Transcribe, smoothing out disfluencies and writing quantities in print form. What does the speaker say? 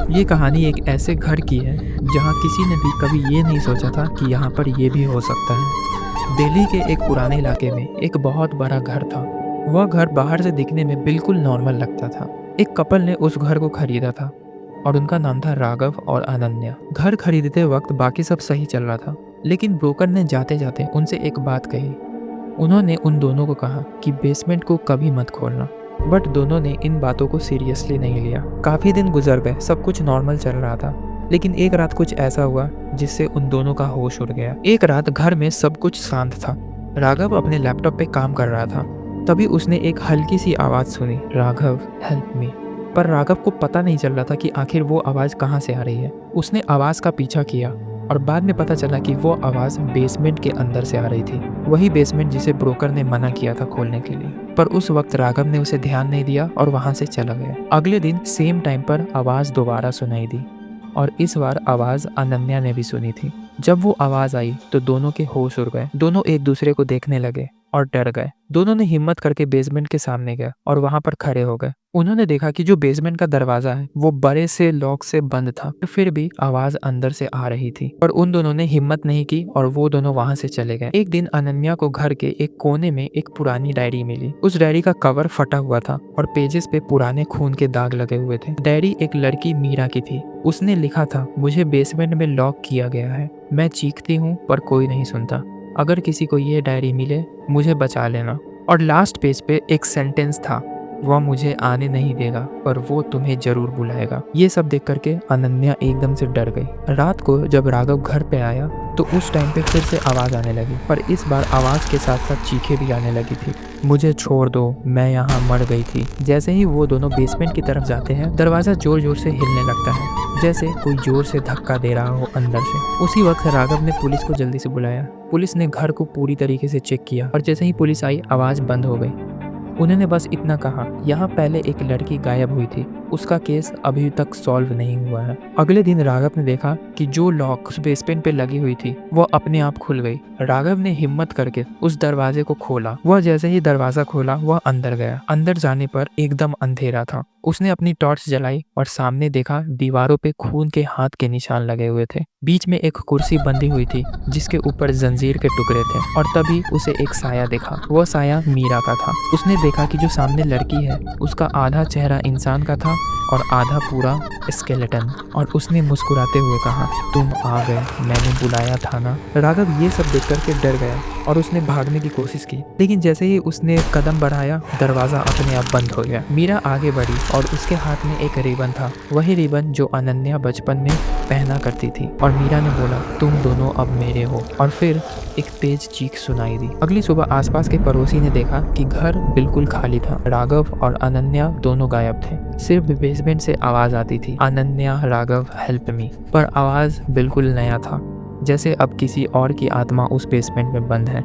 ये कहानी एक ऐसे घर की है जहाँ किसी ने भी कभी ये नहीं सोचा था कि यहाँ पर ये भी हो सकता है। दिल्ली के एक पुराने इलाके में एक बहुत बड़ा घर था। वह घर बाहर से दिखने में बिल्कुल नॉर्मल लगता था। एक कपल ने उस घर को खरीदा था और उनका नाम था राघव और अनन्या। घर खरीदते वक्त बाकी सब सही चल रहा था, लेकिन ब्रोकर ने जाते जाते उनसे एक बात कही। उन्होंने उन दोनों को कहा कि बेसमेंट को कभी मत खोलना। बट दोनों ने इन बातों को सीरियसली नहीं लिया। काफ़ी दिन गुजर गए, सब कुछ नॉर्मल चल रहा था, लेकिन एक रात कुछ ऐसा हुआ जिससे उन दोनों का होश उड़ गया। एक रात घर में सब कुछ शांत था। राघव अपने लैपटॉप पे काम कर रहा था। तभी उसने एक हल्की सी आवाज़ सुनी, राघव हेल्प मी। पर राघव को पता नहीं चल रहा था कि आखिर वो आवाज़ कहाँ से आ रही है। उसने आवाज़ का पीछा किया और बाद में पता चला कि वो आवाज़ बेसमेंट के अंदर से आ रही थी। वही बेसमेंट जिसे ब्रोकर ने मना किया था खोलने के लिए। पर उस वक्त राघव ने उसे ध्यान नहीं दिया और वहां से चला गया। अगले दिन सेम टाइम पर आवाज़ दोबारा सुनाई दी और इस बार आवाज़ अनन्या ने भी सुनी थी। जब वो आवाज़ आई तो दोनों के होश उड़ गए। दोनों एक दूसरे को देखने लगे और डर गए। दोनों ने हिम्मत करके बेसमेंट के सामने गए और वहां पर खड़े हो गए। उन्होंने देखा कि जो बेसमेंट का दरवाजा है वो बड़े से लॉक से बंद था, फिर भी आवाज अंदर से आ रही थी। पर उन दोनों ने हिम्मत नहीं की और वो दोनों वहां से चले गए। एक दिन अनन्या को घर के एक कोने में एक पुरानी डायरी मिली। उस डायरी का कवर फटा हुआ था और पेजेस पे पुराने खून के दाग लगे हुए थे। डायरी एक लड़की मीरा की थी। उसने लिखा था, मुझे बेसमेंट में लॉक किया गया है। मैं चीखती हूँ पर कोई नहीं सुनता। अगर किसी को ये डायरी मिले मुझे बचा लेना। और लास्ट पेज पे एक सेंटेंस था, वह मुझे आने नहीं देगा पर वो तुम्हें जरूर बुलाएगा। ये सब देख करके अनन्या एकदम से डर गई। रात को जब राघव घर पे आया तो उस टाइम पे फिर से आवाज़ आने लगी, पर इस बार आवाज़ के साथ साथ चीखें भी आने लगी थी। मुझे छोड़ दो, मैं यहाँ मर गई थी। जैसे ही वो दोनों बेसमेंट की तरफ जाते हैं, दरवाज़ा जोर जोर से हिलने लगता है, जैसे कोई जोर से धक्का दे रहा हो अंदर से। उसी वक्त राघव ने पुलिस को जल्दी से बुलाया। पुलिस ने घर को पूरी तरीके से चेक किया और जैसे ही पुलिस आई आवाज़ बंद हो गई। उन्होंने बस इतना कहा, यहाँ पहले एक लड़की गायब हुई थी, उसका केस अभी तक सॉल्व नहीं हुआ है। अगले दिन राघव ने देखा कि जो लॉक उस बेसमेंट पे लगी हुई थी वो अपने आप खुल गई। राघव ने हिम्मत करके उस दरवाजे को खोला। वह जैसे ही दरवाजा खोला वह अंदर गया। अंदर जाने पर एकदम अंधेरा था। उसने अपनी टॉर्च जलाई और सामने देखा दीवारों पे खून के हाथ के निशान लगे हुए थे। बीच में एक कुर्सी बंधी हुई थी जिसके ऊपर जंजीर के टुकड़े थे और तभी उसे एक साया देखा। वह साया मीरा का था। उसने देखा कि जो सामने लड़की है उसका आधा चेहरा इंसान का था और आधा पूरा स्केलेटन। और उसने मुस्कुराते हुए कहा, तुम आ गए, मैंने बुलाया था ना। राघव ये सब देख करके डर गया और उसने भागने की कोशिश की, लेकिन जैसे ही उसने कदम बढ़ाया दरवाजा अपने आप बंद हो गया। मीरा आगे बढ़ी और उसके हाथ में एक रिबन था, वही रिबन जो अनन्या बचपन में पहना करती थी। और मीरा ने बोला, तुम दोनों अब मेरे हो। और फिर एक तेज चीख सुनाई दी। अगली सुबह आसपास के पड़ोसी ने देखा कि घर बिल्कुल खाली था। राघव और अनन्या दोनों गायब थे। सिर्फ बेसमेंट से आवाज आती थी, अनन्या राघव हेल्प मी। पर आवाज बिल्कुल नया था, जैसे अब किसी और की आत्मा उस बेसमेंट में बंद है।